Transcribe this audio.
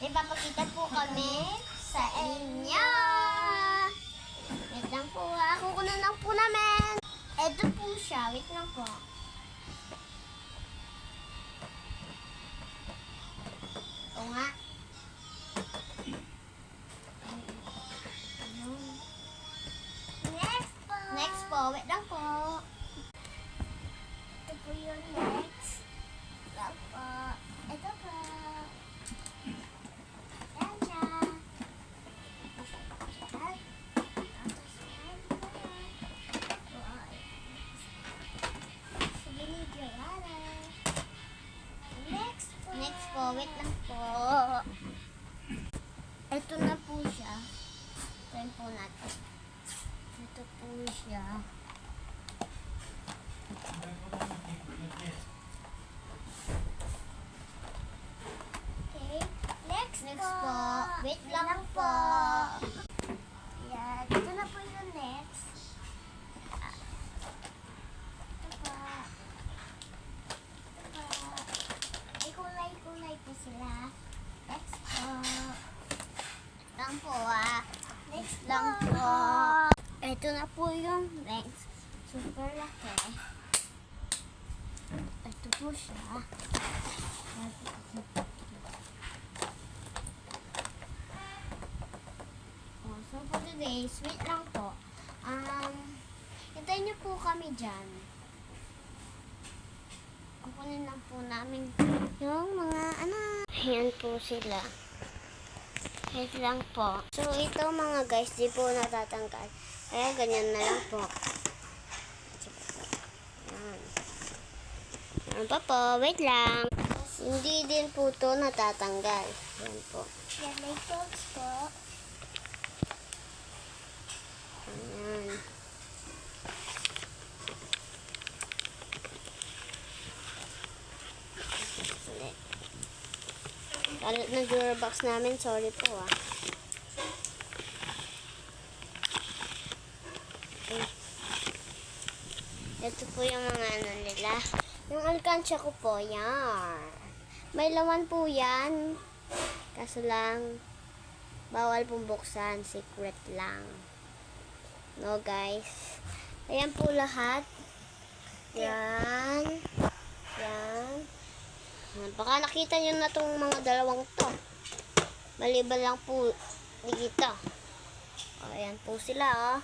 Ipapakita po kami sa inyo. Wait lang po ha. Kukunan lang po namin. Ito po siya. Wait lang po. Ito nga. Next po. Next po. Wait lang po. Ito po yung next. Lang po. Ito po. Yan siya. Next po, wait lang po. Ito na po siya. Try po natin. Ito po siya. Okay, next po. Wait lang po. Yan, ito na po yung next. Kulay po sila. Next po. Lang po Next lang po. Ito na po yung next. Super laki. Ito po siya. So for today, sweet lang po. Hintayin niyo po kami dyan. Kukunin lang po namin yung mga anak. Ayan po sila. Wait lang po. So ito mga guys, di po natatanggal. Kaya ganyan na lang po. Ayan. Ayan pa po. Wait lang. Hindi din po ito natatanggal. Ayan po. Yan, may box po. Ayan. Kalat na Durabox namin. Sorry po Ito po yung mga ano nila. Yung alkansya ko po. Yan. May laman po yan. Kaso lang, bawal pong buksan. Secret lang. No guys. Ayan po lahat. Yan. Yan. Baka nakita nyo na itong mga dalawang to. Maliban lang po dito. Ayan po sila